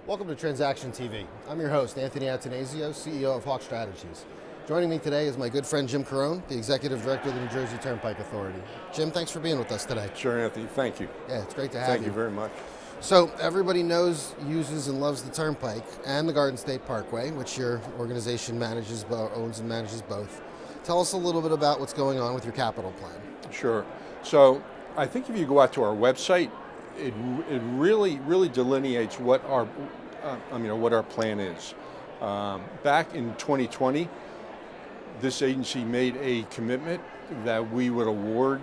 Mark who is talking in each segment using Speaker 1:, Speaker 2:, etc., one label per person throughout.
Speaker 1: Welcome to TransAction TV. I'm your host, Anthony Attanasio, CEO of Hawk Strategies. Joining me today is my good friend Jim Carone, the Executive Director of the New Jersey Turnpike Authority. Jim, thanks for being with us today.
Speaker 2: Sure, Anthony. Thank you.
Speaker 1: Yeah, it's great to have you.
Speaker 2: Thank you very much.
Speaker 1: So everybody knows, uses, and loves the Turnpike and the Garden State Parkway, which your organization owns and manages both. Tell us a little bit about what's going on with your capital plan.
Speaker 2: Sure. So I think if you go out to our website, it really delineates what our what our plan is. Back in 2020, this agency made a commitment that we would award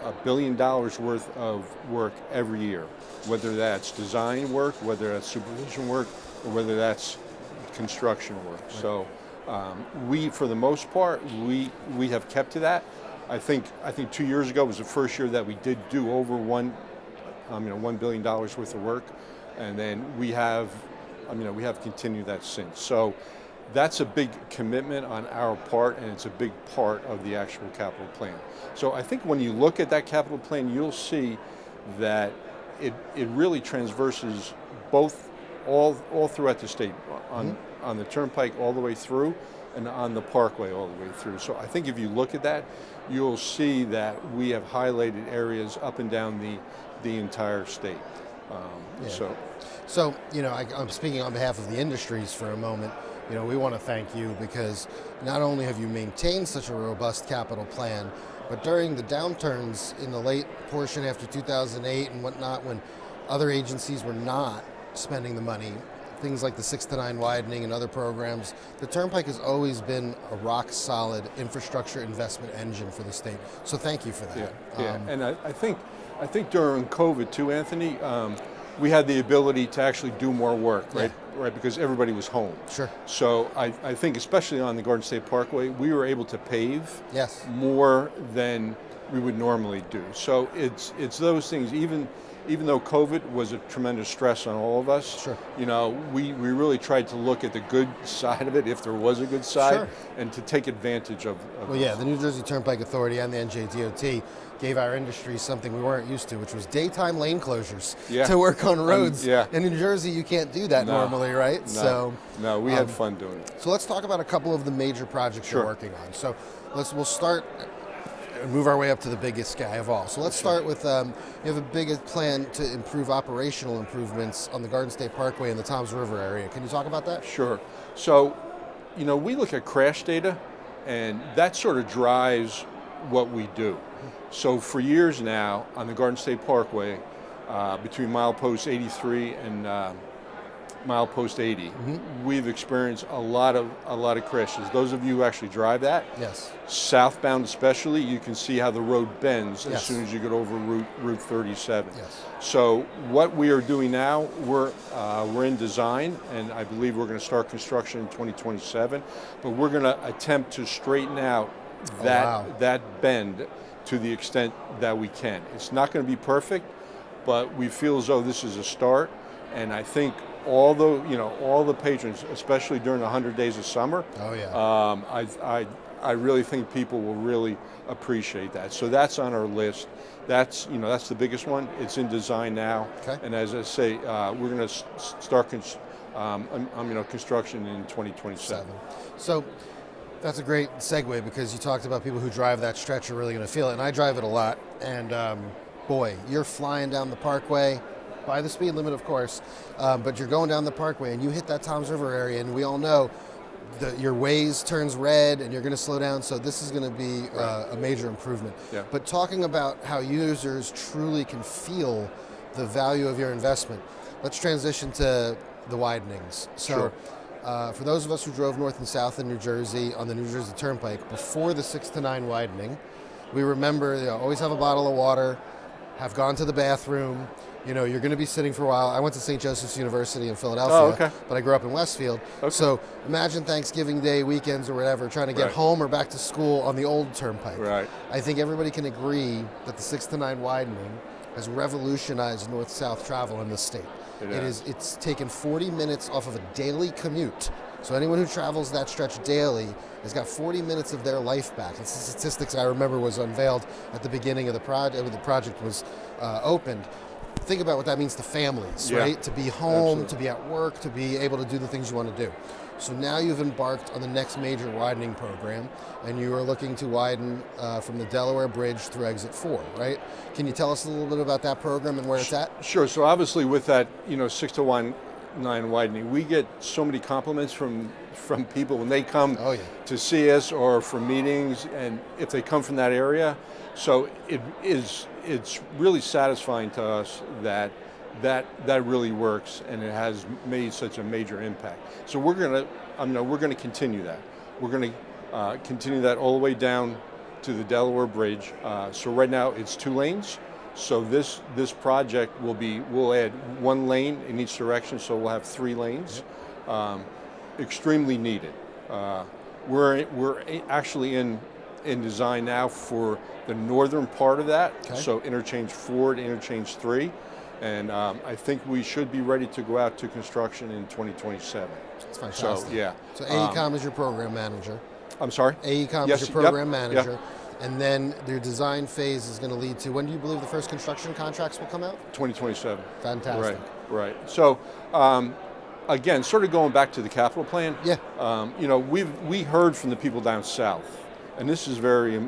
Speaker 2: $1 billion worth of work every year, whether that's design work, whether that's supervision work, or whether that's construction work. Right. So we, for the most part, we have kept to that. I think 2 years ago was the first year that we did do over $1 billion worth of work, and then we have continued that since. So that's a big commitment on our part, and it's a big part of the actual capital plan. So I think when you look at that capital plan, you'll see that it really transverses all throughout the state, on the Turnpike all the way through, and on the Parkway all the way through. So I think if you look at that, you'll see that we have highlighted areas up and down the entire state.
Speaker 1: So I'm speaking on behalf of the industries for a moment. We want to thank you because not only have you maintained such a robust capital plan, but during the downturns in the late portion after 2008 and whatnot, when other agencies were not spending the money, things like the 6 to 9 widening and other programs, the Turnpike has always been a rock-solid infrastructure investment engine for the state. So thank you for that.
Speaker 2: Yeah. And I think during COVID too, Anthony, we had the ability to actually do more work, right? Yeah. Right, because everybody was home.
Speaker 1: Sure.
Speaker 2: So I think, especially on the Garden State Parkway, we were able to pave more than we would normally do. So it's those things. Even though COVID was a tremendous stress on all of us,
Speaker 1: sure.
Speaker 2: We really tried to look at the good side of it, if there was a good side, and to take advantage of
Speaker 1: the New Jersey Turnpike Authority and the NJDOT gave our industry something we weren't used to, which was daytime lane closures to work on roads. In New Jersey, you can't do that normally, right?
Speaker 2: No, we had fun doing it.
Speaker 1: So let's talk about a couple of the major projects you're working on. So we'll start and move our way up to the biggest guy of all. So let's start with, you have a big plan to improve operational improvements on the Garden State Parkway and the Toms River area. Can you talk about that?
Speaker 2: Sure. So, we look at crash data, and that sort of drives what we do. So for years now, on the Garden State Parkway, between milepost 83 and milepost 80, we've experienced a lot of crashes. Those of you who actually drive that, southbound especially, you can see how the road bends as soon as you get over Route 37. So what we are doing now, we're in design, and I believe we're going to start construction in 2027. But we're going to attempt to straighten out that bend to the extent that we can. It's not going to be perfect, but we feel as though this is a start, and I think all the patrons, especially during the 100 days of summer, I really think people will really appreciate that. So that's on our list. That's the biggest one. It's in design now, and as I say, we're going to start construction in 2027.
Speaker 1: So that's a great segue, because you talked about people who drive that stretch are really going to feel it, and I drive it a lot. And boy, you're flying down the Parkway by the speed limit, of course, but you're going down the Parkway and you hit that Toms River area, and we all know your Waze turns red and you're going to slow down. So this is going to be a major improvement. Yeah. But talking about how users truly can feel the value of your investment, let's transition to the widenings. So. For those of us who drove north and south in New Jersey on the New Jersey Turnpike before the 6 to 9 widening, we remember always have a bottle of water, have gone to the bathroom. You're going to be sitting for a while. I went to St. Joseph's University in Philadelphia, but I grew up in Westfield. So imagine Thanksgiving Day, weekends or whatever, trying to get home or back to school on the old Turnpike.
Speaker 2: Right.
Speaker 1: I think everybody can agree that the 6 to 9 widening has revolutionized north-south travel in the state. It's taken 40 minutes off of a daily commute. So anyone who travels that stretch daily has got 40 minutes of their life back. It's the statistics I remember was unveiled at the beginning of the project when the project was opened. think about what that means to families,
Speaker 2: Yeah.
Speaker 1: right? To be home,
Speaker 2: Absolutely.
Speaker 1: to be at work, to be able to do the things you want to do. So now you've embarked on the next major widening program, and you are looking to widen from the Delaware Bridge through Exit 4, right? Can you tell us a little bit about that program and where it's at?
Speaker 2: Sure. So obviously, with that 6 to 9 widening, we get so many compliments from people when they come
Speaker 1: Oh, yeah.
Speaker 2: to see us or for meetings, and if they come from that area. So it's really satisfying to us that really works, and it has made such a major impact. So we're gonna continue that. We're gonna continue that all the way down to the Delaware Bridge. So right now it's 2 lanes. So this project we'll add 1 lane in each direction. So we'll have 3 lanes. Extremely needed. We're actually in design now for the northern part of that.
Speaker 1: Okay.
Speaker 2: So interchange 4 to interchange 3. And I think we should be ready to go out to construction in 2027.
Speaker 1: It's fantastic.
Speaker 2: So, yeah.
Speaker 1: So AECOM is your program manager.
Speaker 2: I'm sorry?
Speaker 1: AECOM
Speaker 2: Yes,
Speaker 1: is your program
Speaker 2: yep,
Speaker 1: manager. And then your design phase is going to lead to, when do you believe the first construction contracts will come out?
Speaker 2: 2027.
Speaker 1: Fantastic.
Speaker 2: Right. So, again, sort of going back to the capital plan.
Speaker 1: Yeah.
Speaker 2: We heard from the people down south, and this is very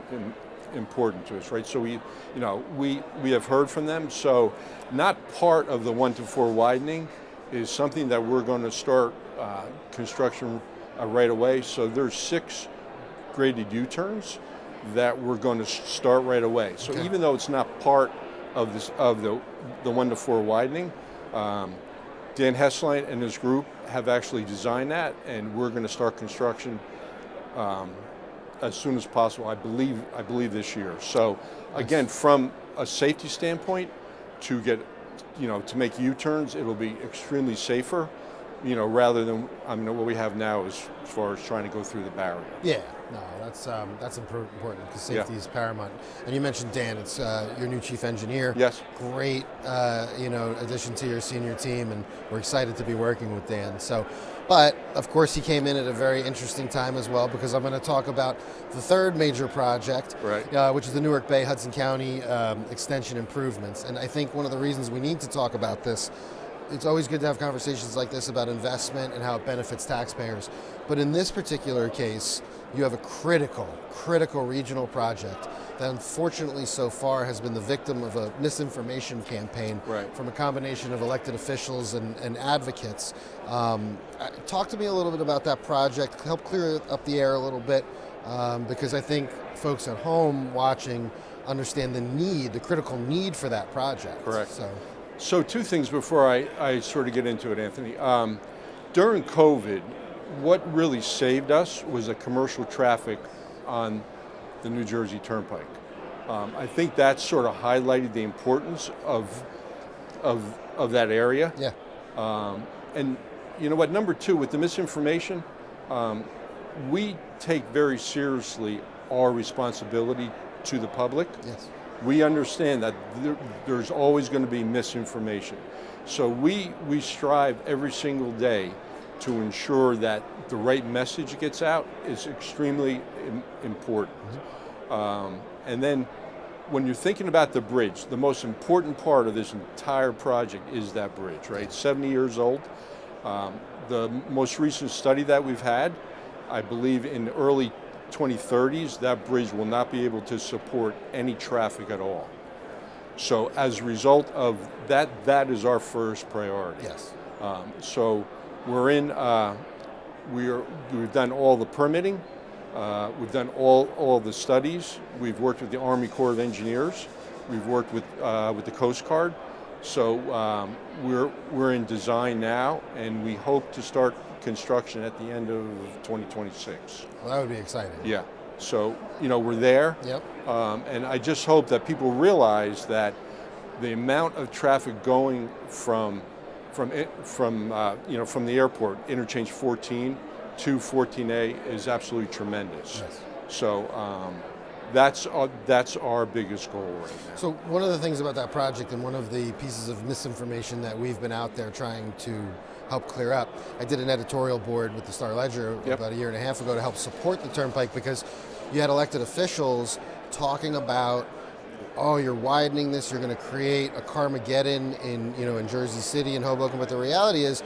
Speaker 2: important to us, right? So we have heard from them. So, not part of the 1 to 4 widening is something that we're going to start construction right away. So there's 6 graded U-turns that we're going to start right away. So
Speaker 1: Okay.
Speaker 2: even though it's not part of the 1 to 4 widening, Dan Hessline and his group have actually designed that, and we're going to start construction as soon as possible. I believe this year. So again, from a safety standpoint, to get to make U-turns, it'll be extremely safer, rather than what we have now as far as trying to go through the barrier.
Speaker 1: Yeah, no, that's important because safety is paramount. And you mentioned Dan; it's your new chief engineer.
Speaker 2: Yes.
Speaker 1: Great, addition to your senior team, and we're excited to be working with Dan. So, but of course, he came in at a very interesting time as well, because I'm going to talk about the third major project,
Speaker 2: Right.
Speaker 1: Which is the Newark Bay Hudson County extension improvements. And I think one of the reasons we need to talk about this. It's always good to have conversations like this about investment and how it benefits taxpayers. But in this particular case, you have a critical regional project that unfortunately so far has been the victim of a misinformation campaign
Speaker 2: Right.
Speaker 1: from a combination of elected officials and advocates. Talk to me a little bit about that project. Help clear up the air a little bit, because I think folks at home watching understand the critical need for that project.
Speaker 2: Correct.
Speaker 1: So
Speaker 2: 2 things before I sort of get into it, Anthony. During COVID, what really saved us was the commercial traffic on the New Jersey Turnpike. I think that sort of highlighted the importance of that area.
Speaker 1: yeah.
Speaker 2: And you know what? Number 2, with the misinformation, we take very seriously our responsibility to the public.
Speaker 1: Yes.
Speaker 2: We understand that there's always going to be misinformation. So we strive every single day to ensure that the right message gets out is extremely important. And then when you're thinking about the bridge, the most important part of this entire project is that bridge, right? 70 years old. The most recent study that we've had, I believe in the early 2030s, that bridge will not be able to support any traffic at all. So as a result of that, that is our first priority.
Speaker 1: Yes.
Speaker 2: So we're in, we've done all the permitting, we've done all the studies, we've worked with the Army Corps of Engineers, we've worked with the Coast Guard. So we're in design now, and we hope to start construction at the end of 2026.
Speaker 1: Well, that would be exciting.
Speaker 2: Yeah. So we're there.
Speaker 1: Yep.
Speaker 2: And I just hope that people realize that the amount of traffic going from the airport, interchange 14 to 14A, is absolutely tremendous.
Speaker 1: Yes.
Speaker 2: So that's our biggest goal right now.
Speaker 1: So one of the things about that project, and one of the pieces of misinformation that we've been out there trying to help clear up, I did an editorial board with the Star Ledger about a year and a half ago to help support the Turnpike, because you had elected officials talking about oh, you're widening this, you're going to create a Carmageddon in Jersey City and Hoboken, but the reality is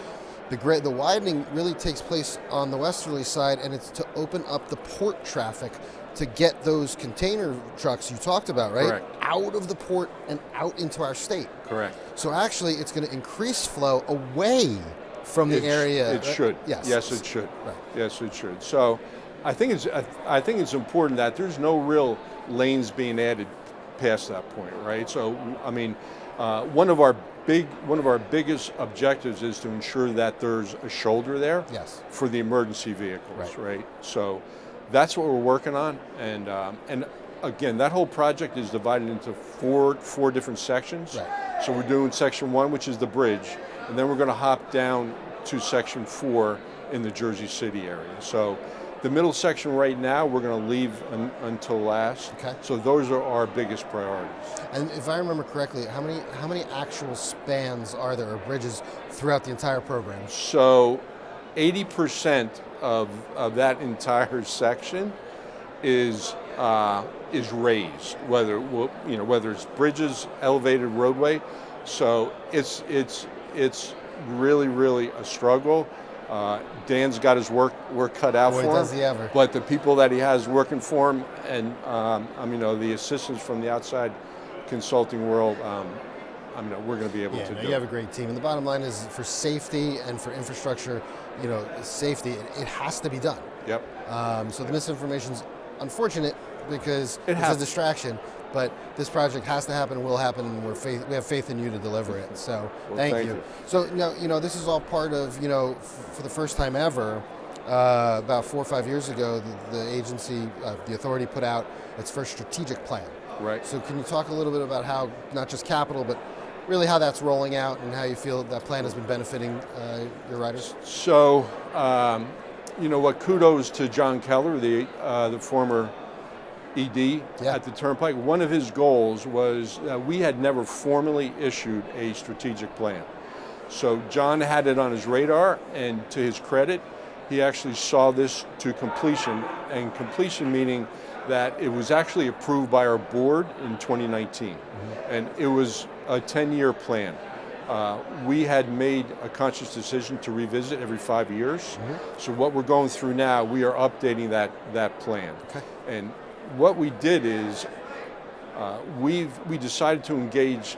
Speaker 1: the widening really takes place on the westerly side, and it's to open up the port traffic to get those container trucks you talked about, right?
Speaker 2: Correct.
Speaker 1: Out of the port and out into our state.
Speaker 2: Correct.
Speaker 1: So actually, it's going to increase flow away from the area.
Speaker 2: It should.
Speaker 1: Yes.
Speaker 2: Yes, it should.
Speaker 1: Right.
Speaker 2: Yes, it should. So, I think it's important that there's no real lanes being added past that point, right? So, I mean, one of our biggest objectives is to ensure that there's a shoulder there.
Speaker 1: Yes.
Speaker 2: For the emergency vehicles, right? So, that's what we're working on, and again, that whole project is divided into four different sections.
Speaker 1: Right.
Speaker 2: So we're doing section 1, which is the bridge, and then we're going to hop down to section 4 in the Jersey City area. So the middle section right now we're going to leave until last.
Speaker 1: Okay.
Speaker 2: So those are our biggest priorities.
Speaker 1: And if I remember correctly, how many actual spans are there, or bridges, throughout the entire program?
Speaker 2: So 80% of that entire section is raised, whether it's bridges, elevated roadway. So it's really a struggle. Dan's got his work cut out for him.
Speaker 1: Does he ever.
Speaker 2: But the people that he has working for him, and the assistance from the outside consulting world, we're going to be able to do.
Speaker 1: You have a great team, and the bottom line is, for safety and for infrastructure, safety, it has to be done.
Speaker 2: Yep.
Speaker 1: So the misinformation's unfortunate because it's a distraction, but this project has to happen, will happen, and we have faith in you to deliver it. So thank you. So now, this is all part of, for the first time ever, about 4 or 5 years ago, the agency, the authority, put out its first strategic plan.
Speaker 2: Right.
Speaker 1: So can you talk a little bit about how, not just capital, but really how that's rolling out and how you feel that plan has been benefiting your riders?
Speaker 2: So, kudos to John Keller, the former ED at the Turnpike. One of his goals was that we had never formally issued a strategic plan. So John had it on his radar, and to his credit, he actually saw this to completion, and completion meaning that it was actually approved by our board in 2019. Mm-hmm. And it was a 10-year plan. We had made a conscious decision to revisit every 5 years. Mm-hmm. So what we're going through now, we are updating that plan.
Speaker 1: Okay.
Speaker 2: And what we did is we decided to engage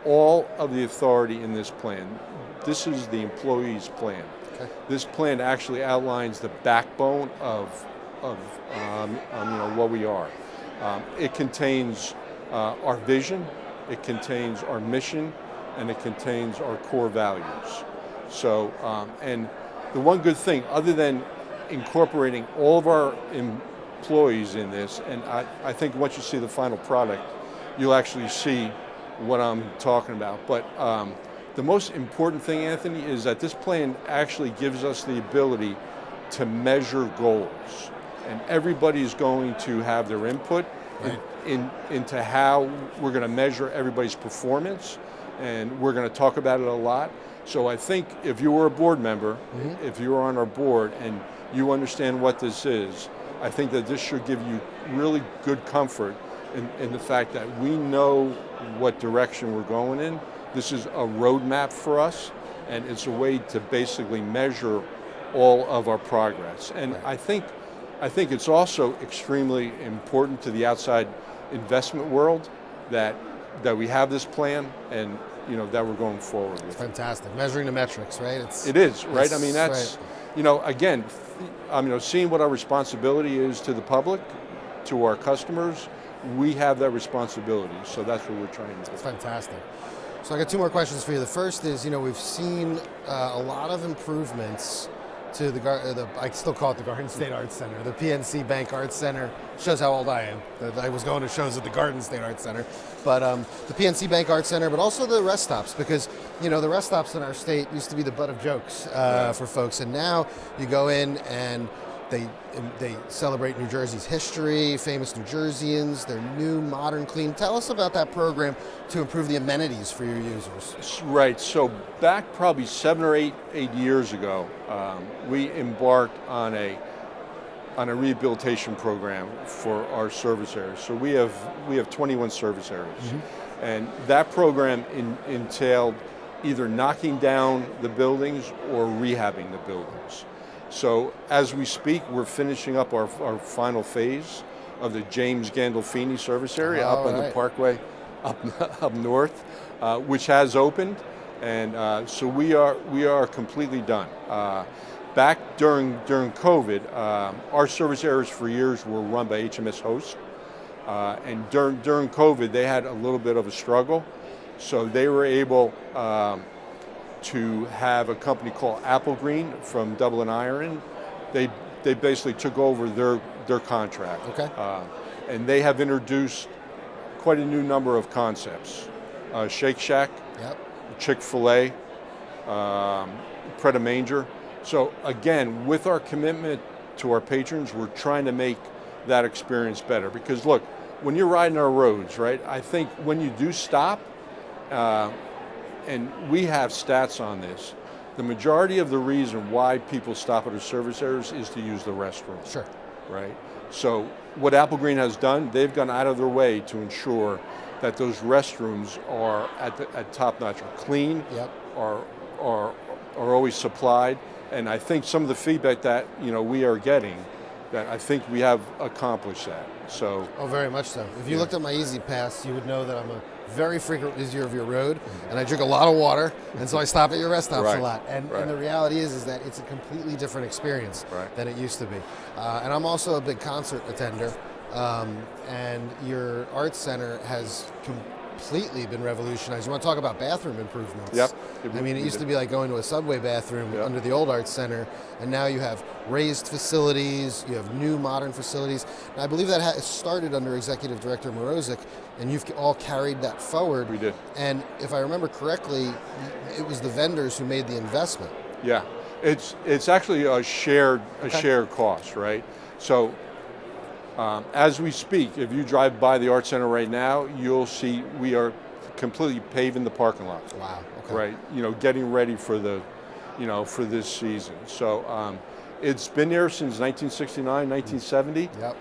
Speaker 2: all of the authority in this plan. This is the employees' plan. Okay. This plan actually outlines the backbone of what we are. It contains our vision, it contains our mission, and it contains our core values. So, and the one good thing, other than incorporating all of our employees in this, and I think once you see the final product, you'll actually see what I'm talking about. But the most important thing, Anthony, is that this plan actually gives us the ability to measure goals. And everybody's going to have their input into how we're going to measure everybody's performance, and we're going to talk about it a lot. So I think if you were a board member, mm-hmm. if you were on our board and you understand what this is, I think that this should give you really good comfort in the fact that we know what direction we're going in. This is a roadmap for us, and it's a way to basically measure all of our progress. And I think it's also extremely important to the outside investment world that we have this plan, and that we're going forward with.
Speaker 1: It's fantastic. Measuring the metrics, right?
Speaker 2: It is, right? I mean, that's right. Again, seeing what our responsibility is to the public, to our customers, we have that responsibility. So that's what we're trying to do.
Speaker 1: It's fantastic. So I got 2 more questions for you. The first is, we've seen a lot of improvements to I still call it the Garden State Arts Center, the PNC Bank Arts Center. Shows how old I am. I was going to shows at the Garden State Arts Center. But the PNC Bank Arts Center, but also the rest stops, because, the rest stops in our state used to be the butt of jokes for folks. And now you go in and they celebrate New Jersey's history, famous New Jerseyans, they're new, modern, clean. Tell us about that program to improve the amenities for your users.
Speaker 2: Right. So back probably 7 or 8 years ago, we embarked on on a rehabilitation program for our service areas. So we have 21 service areas, and that program entailed either knocking down the buildings or rehabbing the buildings. So as we speak, we're finishing up our final phase of the James Gandolfini service area up on the Parkway, up north, which has opened, and so we are completely done. Back during COVID, our service areas for years were run by HMS Host, and during COVID they had a little bit of a struggle, so they were able to have a company called Applegreen from Dublin Iron. They basically took over their contract.
Speaker 1: Okay.
Speaker 2: And they have introduced quite a new number of concepts. Shake Shack,
Speaker 1: Yep.
Speaker 2: Chick-fil-A, Pret a Manger. So again, with our commitment to our patrons, we're trying to make that experience better. Because look, when you're riding our roads, right, I think when you do stop, and we have stats on this, the majority of the reason why people stop at our service areas is to use the restroom.
Speaker 1: Sure.
Speaker 2: Right? So what Applegreen has done, they've gone out of their way to ensure that those restrooms are at top notch, are clean,
Speaker 1: Yep.
Speaker 2: are always supplied, and I think some of the feedback that we are getting, that I think we have accomplished that. So.
Speaker 1: Oh, very much so. If you looked at my Easy Pass, you would know that I'm a very frequent user of your road, and I drink a lot of water, and so I stop at your rest stops a lot. And the reality is that it's a completely different experience than it used to be. And I'm also a big concert attender, and your arts center has completely been revolutionized. You want to talk about bathroom improvements?
Speaker 2: Yep.
Speaker 1: I mean, it used to be like going to a subway bathroom under the old arts center, and now you have raised facilities, you have new modern facilities. And I believe that started under Executive Director Morozic, and you've all carried that forward.
Speaker 2: We did.
Speaker 1: And if I remember correctly, it was the vendors who made the investment.
Speaker 2: Yeah, it's actually a shared cost, right? So. As we speak, if you drive by the Art Center right now, you'll see we are completely paving the parking lot.
Speaker 1: Wow. Okay.
Speaker 2: Right. Getting ready for for this season. So it's been there since 1969, 1970.
Speaker 1: Yep.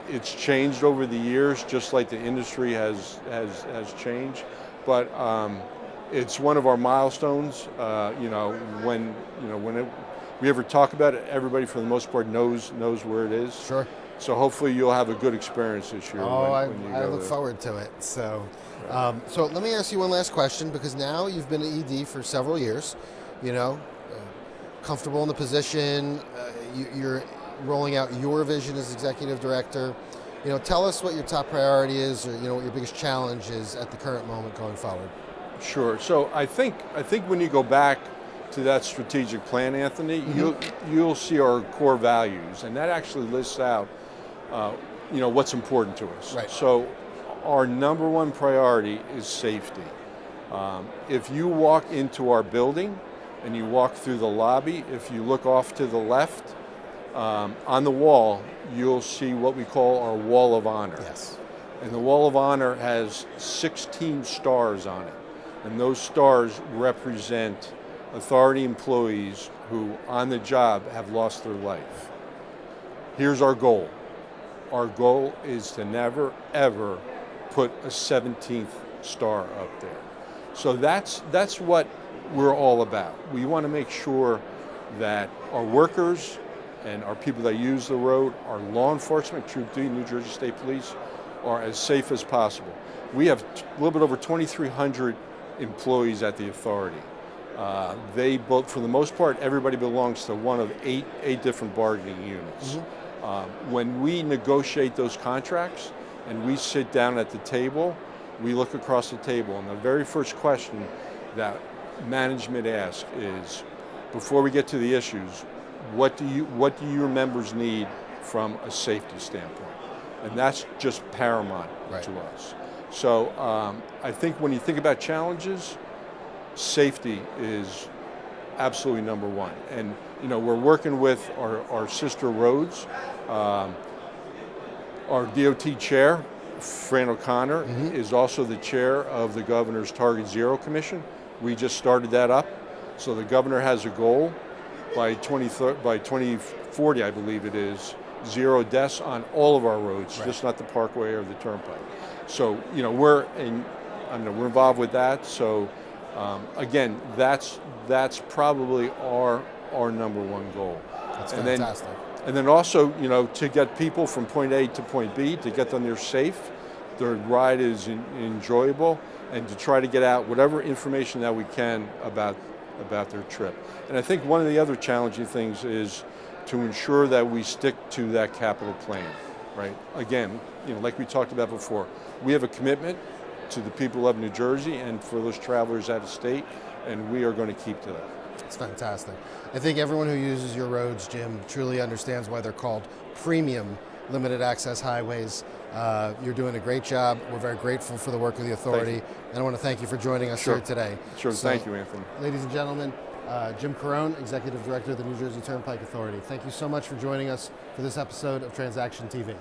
Speaker 2: It's changed over the years, just like the industry has changed. But it's one of our milestones. When we ever talk about it, everybody for the most part knows where it is.
Speaker 1: Sure.
Speaker 2: So hopefully you'll have a good experience this year.
Speaker 1: I look forward to it. So, so let me ask you one last question, because now you've been at ED for several years, comfortable in the position, you're rolling out your vision as executive director. Tell us what your top priority is, or what your biggest challenge is at the current moment going forward.
Speaker 2: Sure. So I think when you go back to that strategic plan, Anthony, you'll see our core values, and that actually lists out what's important to us.
Speaker 1: Right.
Speaker 2: So our number one priority is safety. If you walk into our building and you walk through the lobby, if you look off to the left, on the wall, you'll see what we call our Wall of Honor.
Speaker 1: Yes.
Speaker 2: And the Wall of Honor has 16 stars on it. And those stars represent authority employees who, on the job, have lost their life. Here's our goal. Our goal is to never, ever put a 17th star up there. So that's what we're all about. We want to make sure that our workers and our people that use the road, our law enforcement, Troop D, New Jersey State Police, are as safe as possible. We have a little bit over 2,300 employees at the authority. They both, for the most part, everybody belongs to one of eight different bargaining units. When we negotiate those contracts and we sit down at the table, we look across the table, and the very first question that management asks is, before we get to the issues, what do your members need from a safety standpoint? And that's just paramount to us. So I think when you think about challenges, safety is absolutely number one. And we're working with our sister roads. Our DOT chair, Fran O'Connor, is also the chair of the Governor's Target Zero Commission. We just started that up. So the governor has a goal by 2040, I believe it is, 0 deaths on all of our roads,
Speaker 1: Right.
Speaker 2: just not the Parkway or the Turnpike. So we're involved with that. So again, that's probably our number one goal.
Speaker 1: That's
Speaker 2: and
Speaker 1: fantastic.
Speaker 2: And then also, to get people from point A to point B, to get them there safe, their ride is enjoyable, and to try to get out whatever information that we can about their trip. And I think one of the other challenging things is to ensure that we stick to that capital plan, right? Again, like we talked about before, we have a commitment to the people of New Jersey and for those travelers out of state, and we are going to keep to that.
Speaker 1: It's fantastic. I think everyone who uses your roads, Jim, truly understands why they're called premium limited access highways. You're doing a great job. We're very grateful for the work of the authority. And I want to thank you for joining us here today.
Speaker 2: Sure, thank you, Anthony.
Speaker 1: Ladies and gentlemen, Jim Carone, Executive Director of the New Jersey Turnpike Authority. Thank you so much for joining us for this episode of TransAction TV.